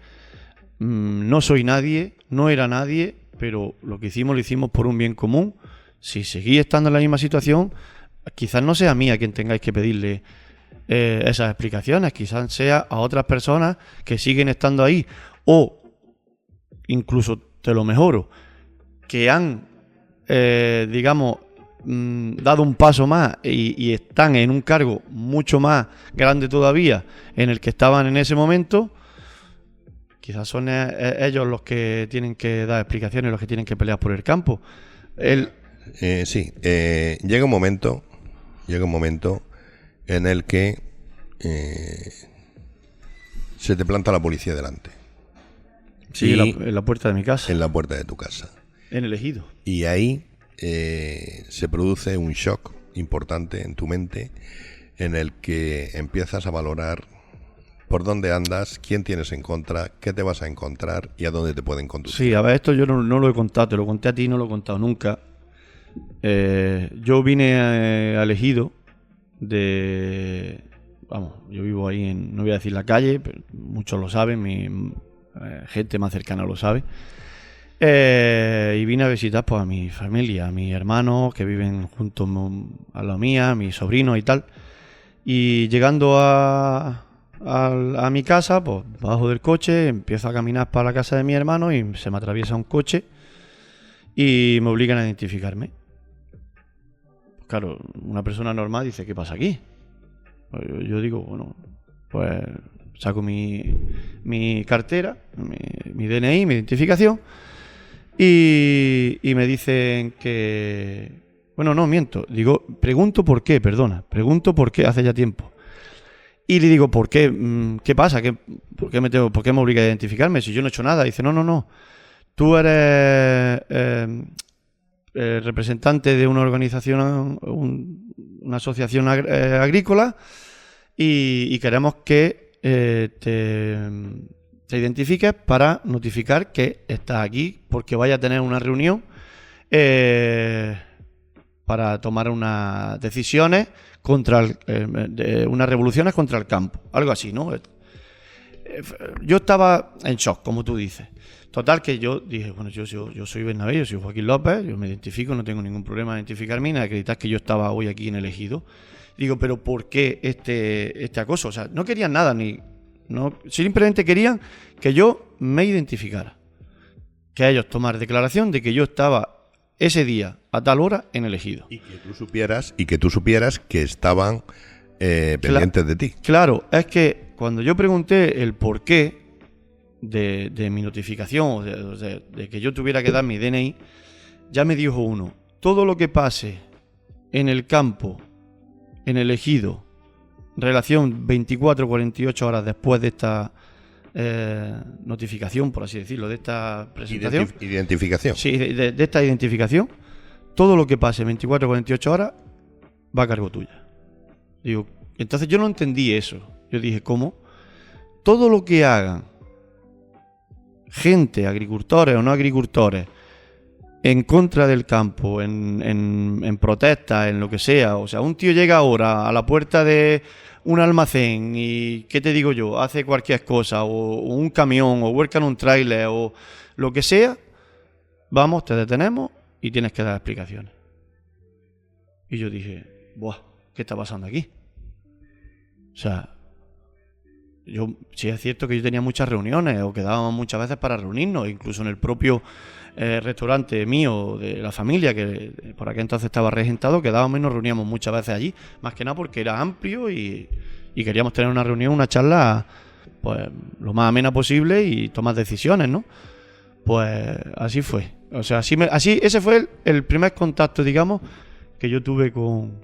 no soy nadie, no era nadie, pero lo que hicimos lo hicimos por un bien común. Si seguís estando en la misma situación, quizás no sea a mí a quien tengáis que pedirle esas explicaciones, quizás sea a otras personas que siguen estando ahí, o incluso te lo mejoro, que han, dado un paso más y están en un cargo mucho más grande todavía en el que estaban en ese momento. Quizás son ellos los que tienen que dar explicaciones, los que tienen que pelear por el campo. Llega un momento en el que se te planta la policía delante. Sí, en la puerta de mi casa. En la puerta de tu casa. En el ejido. Y ahí se produce un shock importante en tu mente en el que empiezas a valorar por dónde andas, quién tienes en contra, qué te vas a encontrar y a dónde te pueden conducir. Sí, a ver, esto yo no lo he contado, te lo conté a ti, no lo he contado nunca. Yo vine al ejido yo vivo ahí no voy a decir la calle, pero muchos lo saben, gente más cercana lo sabe. Y vine a visitar pues a mi familia, a mis hermanos que viven junto a la mía, a mis sobrinos y tal. Y llegando a mi casa, pues bajo del coche, empiezo a caminar para la casa de mi hermano y se me atraviesa un coche y me obligan a identificarme. Claro, una persona normal dice, ¿qué pasa aquí? Yo digo, bueno, pues saco mi cartera, mi DNI, mi identificación y me dicen que Bueno, no, miento. Digo, pregunto por qué hace ya tiempo. Y le digo, ¿por qué? ¿Qué pasa? ¿Por qué me obliga a identificarme si yo no he hecho nada? Dice, no. Tú eres representante de una organización, una asociación agrícola y queremos que te identifiques para notificar que estás aquí porque vaya a tener una reunión para tomar unas decisiones unas revoluciones contra el campo, algo así, ¿no? Yo estaba en shock, como tú dices. Total, que yo dije, bueno, yo soy Bernabé, yo soy Joaquín López, yo me identifico, no tengo ningún problema en identificarme, ni acreditar que yo estaba hoy aquí en el ejido. Digo, pero ¿por qué este acoso? O sea, no querían nada, simplemente querían que yo me identificara. Que ellos tomaran declaración de que yo estaba ese día, a tal hora, en el ejido. Y que tú supieras que estaban pendientes de ti. Claro, es que cuando yo pregunté el porqué de mi notificación, de que yo tuviera que dar mi DNI, ya me dijo uno, todo lo que pase en el campo, en el ejido, relación 24-48 horas después de esta notificación, por así decirlo, de esta presentación. Identificación. Sí, de esta identificación, todo lo que pase 24-48 horas va a cargo tuya. Digo, entonces yo no entendí eso. Yo dije, ¿cómo? Todo lo que hagan gente, agricultores o no agricultores, en contra del campo, en protesta, en lo que sea. O sea, un tío llega ahora a la puerta de un almacén y, ¿qué te digo yo? Hace cualquier cosa, o un camión, o vuelca en un tráiler, o lo que sea. Vamos, te detenemos y tienes que dar explicaciones. Y yo dije, buah, ¿qué está pasando aquí? O sea, sí es cierto que yo tenía muchas reuniones, o quedábamos muchas veces para reunirnos, incluso en el propio restaurante mío, de la familia, que por aquel entonces estaba regentado, quedábamos y nos reuníamos muchas veces allí, más que nada porque era amplio y queríamos tener una reunión, una charla, pues lo más amena posible y tomar decisiones, ¿no? Pues así fue. O sea, ese fue el primer contacto, digamos, que yo tuve con...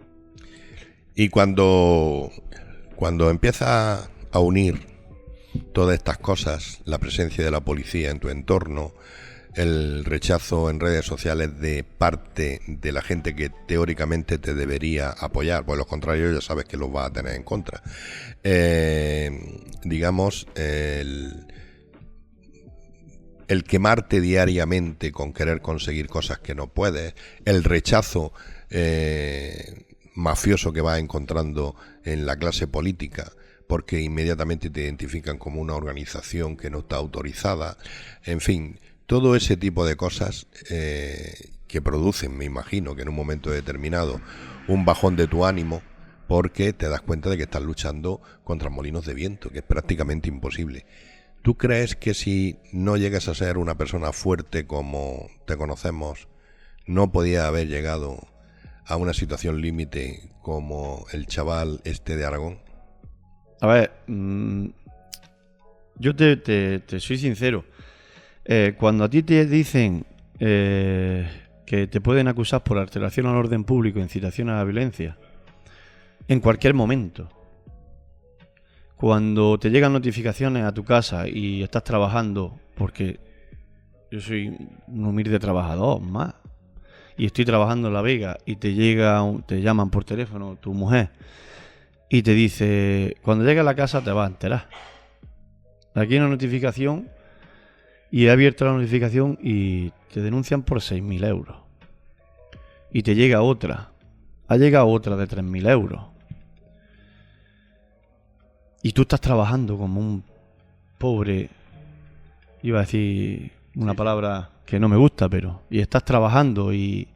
Y cuando empiezas a unir todas estas cosas, la presencia de la policía en tu entorno, el rechazo en redes sociales de parte de la gente que teóricamente te debería apoyar, pues lo contrario ya sabes que los vas a tener en contra. Digamos, el quemarte diariamente con querer conseguir cosas que no puedes, el rechazo mafioso que vas encontrando en la clase política, porque inmediatamente te identifican como una organización que no está autorizada, en fin, todo ese tipo de cosas que producen, me imagino, que en un momento determinado, un bajón de tu ánimo, porque te das cuenta de que estás luchando contra molinos de viento, que es prácticamente imposible. ¿Tú crees que si no llegas a ser una persona fuerte como te conocemos, no podía haber llegado a una situación límite como el chaval este de Aragón? A ver, yo te soy sincero. Cuando a ti te dicen que te pueden acusar por alteración al orden público, incitación a la violencia, en cualquier momento, cuando te llegan notificaciones a tu casa y estás trabajando, porque yo soy un humilde trabajador más, y estoy trabajando en La Vega y te llaman por teléfono tu mujer y te dice, cuando llegues a la casa te vas a enterar. Aquí hay una notificación y he abierto la notificación y te denuncian por 6.000 euros. Y te llega otra. Ha llegado otra de 3.000 euros. Y tú estás trabajando como un pobre... Iba a decir una palabra que no me gusta, pero... Y estás trabajando y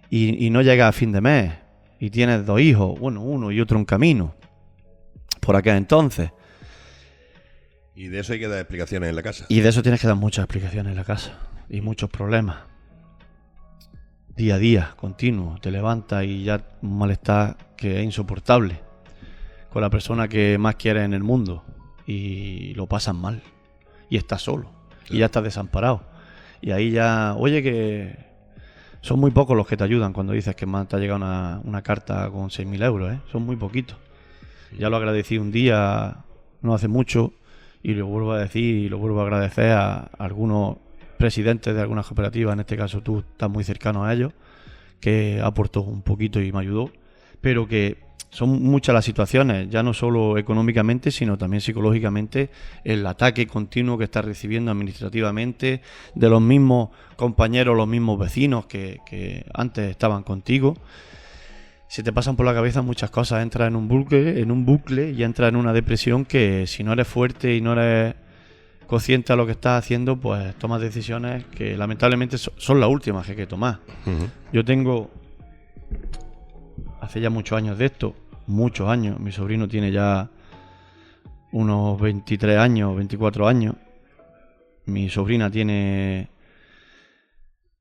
no llegas a fin de mes. Y tienes 2 hijos. Bueno, uno y otro en camino. Por aquel entonces. Y de eso hay que dar explicaciones en la casa. Y de eso tienes que dar muchas explicaciones en la casa. Y muchos problemas. Día a día, continuo. Te levantas y ya un malestar que es insoportable. Con la persona que más quieres en el mundo. Y lo pasas mal. Y estás solo. Claro. Y ya estás desamparado. Y ahí ya, oye, que son muy pocos los que te ayudan cuando dices que te ha llegado una carta con 6.000 euros, ¿eh? Son muy poquitos. Ya lo agradecí un día, no hace mucho, y lo vuelvo a decir y lo vuelvo a agradecer a algunos presidentes de algunas cooperativas, en este caso tú estás muy cercano a ellos, que aportó un poquito y me ayudó, pero que son muchas las situaciones, ya no solo económicamente, sino también psicológicamente, el ataque continuo que estás recibiendo administrativamente de los mismos compañeros, los mismos vecinos que antes estaban contigo. Se te pasan por la cabeza muchas cosas, entras en un bucle y entras en una depresión que si no eres fuerte y no eres consciente a lo que estás haciendo, pues tomas decisiones que lamentablemente son las últimas que hay que tomar. Yo tengo, hace ya muchos años de esto, muchos años, mi sobrino tiene ya unos 23 años, 24 años, mi sobrina tiene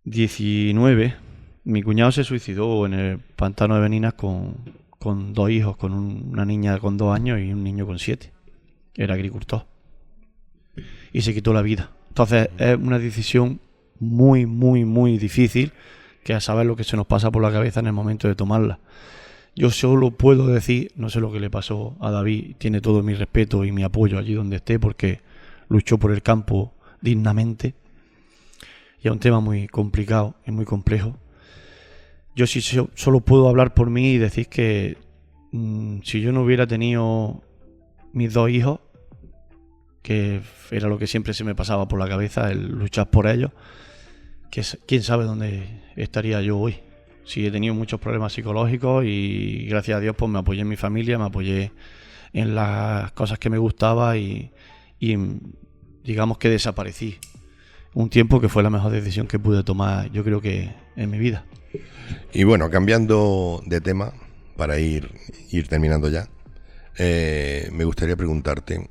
19. Mi cuñado se suicidó en el pantano de Beninas con 2 hijos, con una niña con 2 años y un niño con 7. Era agricultor. Y se quitó la vida. Entonces es una decisión muy, muy, muy difícil, que a saber lo que se nos pasa por la cabeza en el momento de tomarla. Yo solo puedo decir, no sé lo que le pasó a David, tiene todo mi respeto y mi apoyo allí donde esté, porque luchó por el campo dignamente. Y es un tema muy complicado y muy complejo. Yo sí solo puedo hablar por mí y decir que si yo no hubiera tenido mis 2 hijos, que era lo que siempre se me pasaba por la cabeza, el luchar por ellos, que quién sabe dónde estaría yo hoy. Sí, he tenido muchos problemas psicológicos y gracias a Dios pues me apoyé en mi familia, me apoyé en las cosas que me gustaba y digamos que desaparecí un tiempo, que fue la mejor decisión que pude tomar, yo creo que en mi vida. Y bueno, cambiando de tema, para ir terminando ya, me gustaría preguntarte,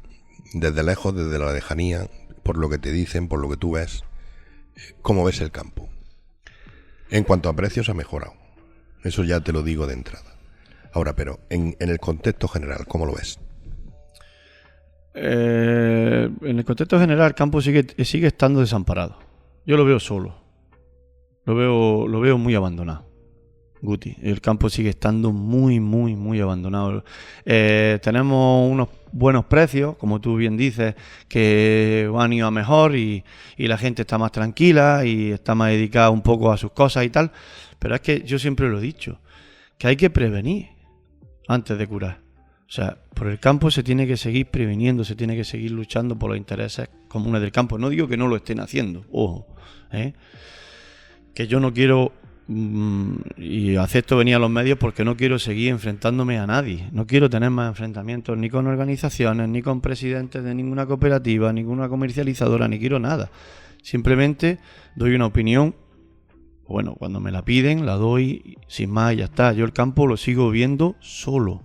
desde lejos, desde la lejanía, por lo que te dicen, por lo que tú ves, ¿cómo ves el campo? En cuanto a precios ha mejorado, eso ya te lo digo de entrada. Ahora, pero en el contexto general, ¿cómo lo ves? En el contexto general, el campo sigue estando desamparado. Yo lo veo solo. Lo veo muy abandonado, Guti. El campo sigue estando muy, muy, muy abandonado. Tenemos unos buenos precios, como tú bien dices, que han ido a mejor y la gente está más tranquila y está más dedicada un poco a sus cosas y tal. Pero es que yo siempre lo he dicho, que hay que prevenir antes de curar. O sea, por el campo se tiene que seguir previniendo, se tiene que seguir luchando por los intereses comunes del campo. No digo que no lo estén haciendo, ojo, que yo no quiero, y acepto venir a los medios porque no quiero seguir enfrentándome a nadie. No quiero tener más enfrentamientos ni con organizaciones, ni con presidentes de ninguna cooperativa, ninguna comercializadora, ni quiero nada. Simplemente doy una opinión. Bueno, cuando me la piden, la doy sin más y ya está. Yo el campo lo sigo viendo solo.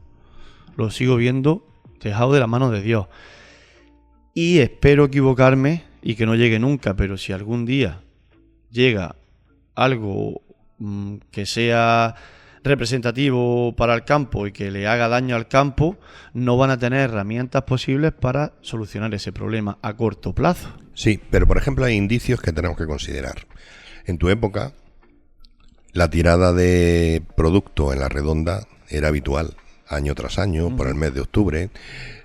Lo sigo viendo dejado de la mano de Dios. Y espero equivocarme y que no llegue nunca, pero si algún día llega algo que sea representativo para el campo y que le haga daño al campo, no van a tener herramientas posibles para solucionar ese problema a corto plazo. Sí, pero por ejemplo hay indicios que tenemos que considerar. En tu época, la tirada de producto en la redonda era habitual, año tras año, por el mes de octubre.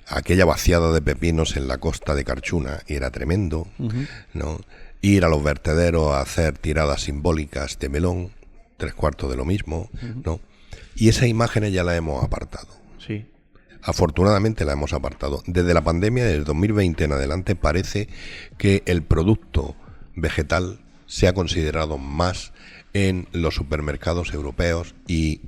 Aquella vaciada de pepinos en la costa de Carchuna era tremendo, ¿no? Ir a los vertederos a hacer tiradas simbólicas de melón, 3/4 de lo mismo, ¿no? Y esas imágenes ya las hemos apartado. Sí. Afortunadamente las hemos apartado. Desde la pandemia, desde 2020 en adelante, parece que el producto vegetal se ha considerado más en los supermercados europeos y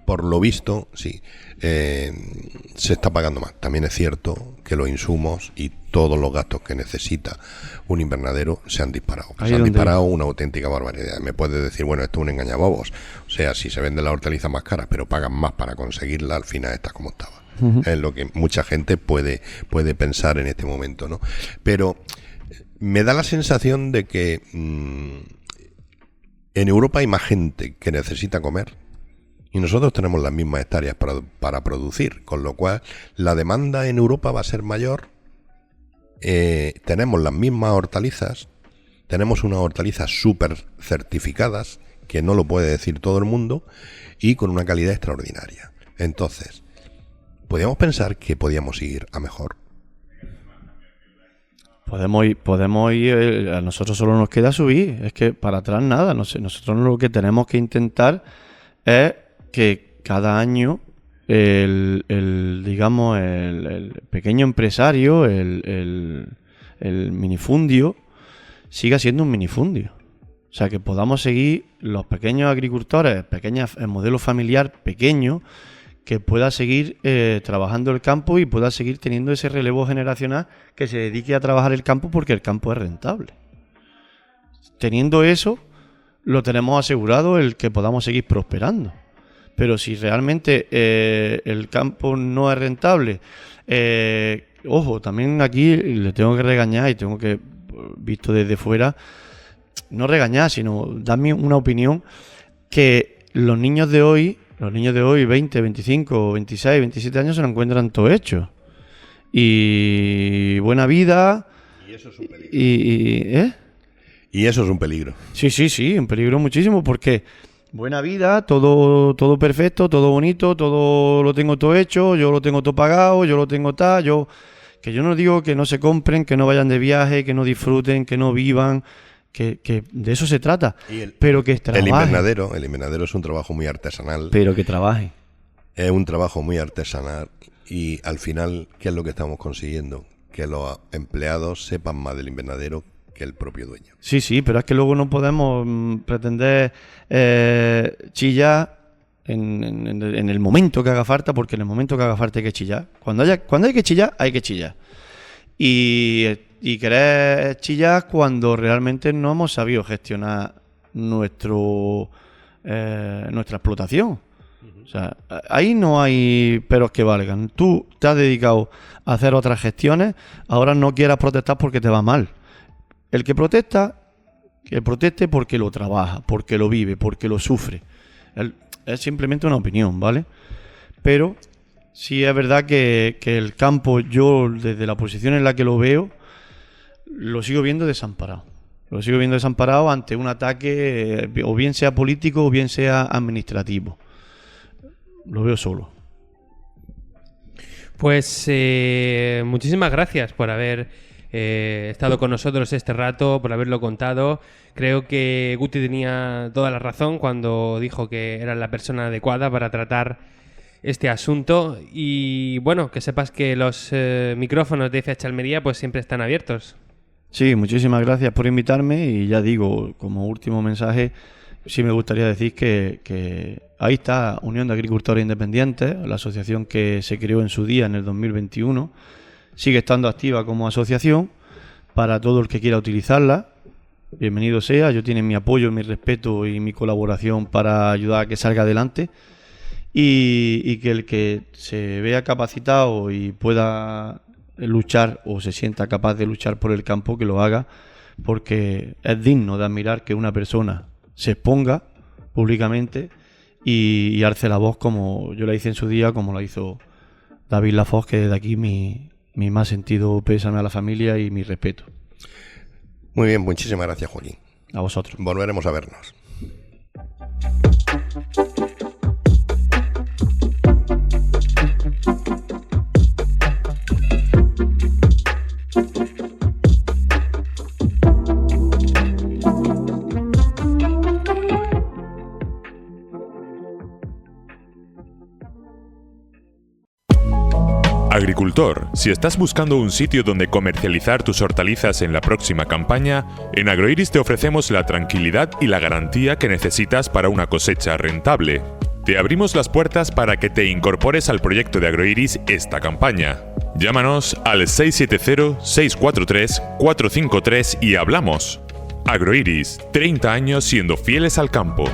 por lo visto, sí, se está pagando más. También es cierto que los insumos y todos los gastos que necesita un invernadero se han disparado. Se han disparado una auténtica barbaridad. Me puedes decir, bueno, esto es un engañabobos. O sea, si se venden las hortalizas más caras, pero pagan más para conseguirla, al final está como estaba. Es lo que mucha gente puede pensar en este momento, ¿no? Pero me da la sensación de que en Europa hay más gente que necesita comer y nosotros tenemos las mismas hectáreas para producir, con lo cual la demanda en Europa va a ser mayor. Tenemos las mismas hortalizas, tenemos unas hortalizas súper certificadas, que no lo puede decir todo el mundo, y con una calidad extraordinaria. Entonces, podríamos pensar que podíamos ir a mejor. Podemos ir, a nosotros solo nos queda subir, es que para atrás nada, no sé, nosotros lo que tenemos que intentar es que cada año el pequeño empresario, el minifundio, siga siendo un minifundio. O sea, que podamos seguir los pequeños agricultores, el modelo familiar pequeño, que pueda seguir trabajando el campo y pueda seguir teniendo ese relevo generacional que se dedique a trabajar el campo porque el campo es rentable. Teniendo eso, lo tenemos asegurado el que podamos seguir prosperando. Pero si realmente el campo no es rentable, ojo, también aquí le tengo que regañar y tengo que, visto desde fuera, no regañar, sino darme una opinión, que los niños de hoy, 20, 25, 26, 27 años, se lo encuentran todo hecho. Y buena vida. Y eso es un peligro. Y eso es un peligro. Sí, un peligro muchísimo, porque buena vida, todo perfecto, todo bonito, todo lo tengo todo hecho, yo lo tengo todo pagado, yo lo tengo tal, que yo no digo que no se compren, que no vayan de viaje, que no disfruten, que no vivan, que de eso se trata, pero que trabaje. El invernadero es un trabajo muy artesanal. Pero que trabaje. Es un trabajo muy artesanal y al final, ¿qué es lo que estamos consiguiendo? Que los empleados sepan más del invernadero que el propio dueño. Sí, pero es que luego no podemos pretender chillar en el momento que haga falta, porque en el momento que haga falta hay que chillar. Cuando hay que chillar, hay que chillar. Y querer chillar cuando realmente no hemos sabido gestionar nuestra explotación. O sea, ahí no hay peros que valgan. Tú te has dedicado a hacer otras gestiones, ahora no quieras protestar porque te va mal. El que protesta, que proteste porque lo trabaja, porque lo vive, porque lo sufre. Es simplemente una opinión, ¿vale? Pero sí es verdad que el campo, yo desde la posición en la que lo veo, lo sigo viendo desamparado. Lo sigo viendo desamparado ante un ataque, o bien sea político o bien sea administrativo. Lo veo solo. Pues muchísimas gracias por haber estado con nosotros este rato, por haberlo contado. Creo que Guti tenía toda la razón cuando dijo que era la persona adecuada para tratar este asunto. Y bueno, que sepas que los micrófonos de FH Almería pues siempre están abiertos. Sí, muchísimas gracias por invitarme y ya digo, como último mensaje, sí me gustaría decir que ahí está Unión de Agricultores Independientes, la asociación que se creó en su día, en el 2021, sigue estando activa como asociación para todo el que quiera utilizarla. Bienvenido sea, yo tienen mi apoyo, mi respeto y mi colaboración para ayudar a que salga adelante y que el que se vea capacitado y pueda luchar o se sienta capaz de luchar por el campo, que lo haga, porque es digno de admirar que una persona se exponga públicamente y alce la voz como yo la hice en su día, como la hizo David Lafoz, que desde aquí mi más sentido pésame a la familia y mi respeto. Muy bien, muchísimas gracias, Joaquín. A vosotros. Volveremos a vernos. Agricultor, si estás buscando un sitio donde comercializar tus hortalizas en la próxima campaña, en Agroiris te ofrecemos la tranquilidad y la garantía que necesitas para una cosecha rentable. Te abrimos las puertas para que te incorpores al proyecto de Agroiris esta campaña. Llámanos al 670-643-453 y hablamos. Agroiris, 30 años siendo fieles al campo.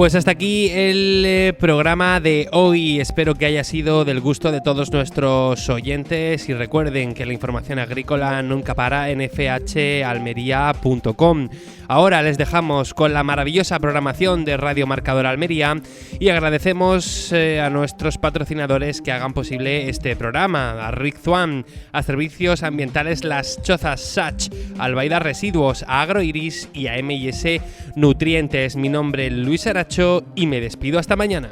Pues hasta aquí el programa de hoy. Espero que haya sido del gusto de todos nuestros oyentes y recuerden que la información agrícola nunca para en fhalmería.com. Ahora les dejamos con la maravillosa programación de Radio Marcador Almería y agradecemos a nuestros patrocinadores que hagan posible este programa: a Rick Zuan, a Servicios Ambientales Las Chozas Sach, a Albaida Residuos, a Agroiris y a M&S Nutrientes. Mi nombre es Luis Aracho y me despido hasta mañana.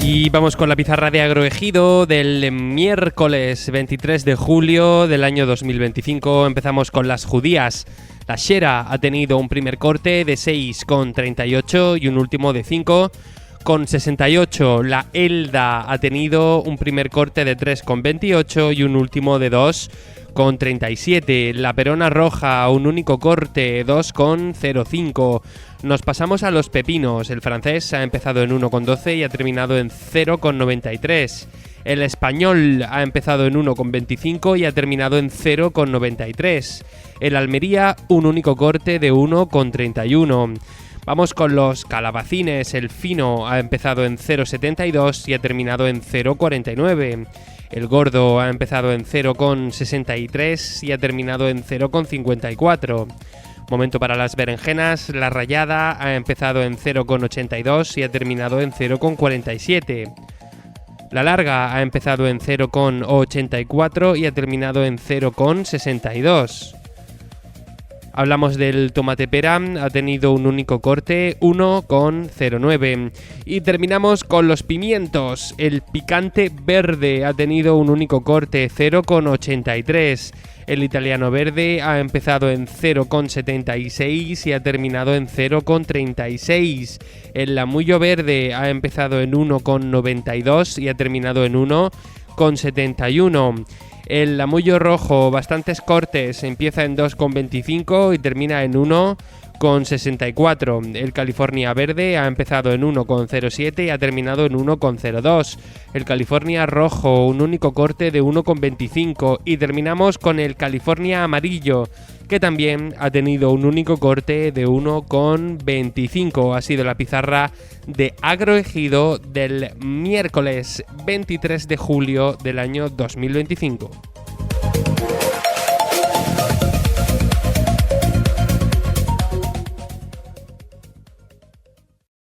Y vamos con la pizarra de Agroejido del miércoles 23 de julio del año 2025. Empezamos con las judías. La Shera ha tenido un primer corte de 6,38 y un último de 5,68. La Elda ha tenido un primer corte de 3,28 y un último de 2,37. La Perona Roja, un único corte, 2,05. Nos pasamos a los pepinos. El francés ha empezado en 1,12 y ha terminado en 0,93. El español ha empezado en 1,25 y ha terminado en 0,93. El Almería, un único corte de 1,31. Vamos con los calabacines. El fino ha empezado en 0,72 y ha terminado en 0,49. El gordo ha empezado en 0,63 y ha terminado en 0,54. Momento para las berenjenas. La rallada ha empezado en 0,82 y ha terminado en 0,47. La larga ha empezado en 0,84 y ha terminado en 0,62. Hablamos del tomate pera, ha tenido un único corte, 1,09. Y terminamos con los pimientos. El picante verde ha tenido un único corte, 0,83. El italiano verde ha empezado en 0,76 y ha terminado en 0,36. El lamullo verde ha empezado en 1,92 y ha terminado en 1,71. El lamullo rojo, bastantes cortes, empieza en 2,25 y termina en 1,64. El California verde ha empezado en 1,07 y ha terminado en 1,02. El California rojo, un único corte de 1,25. Y terminamos con el California amarillo, que también ha tenido un único corte de 1,25. Ha sido la pizarra de Agroejido del miércoles 23 de julio del año 2025.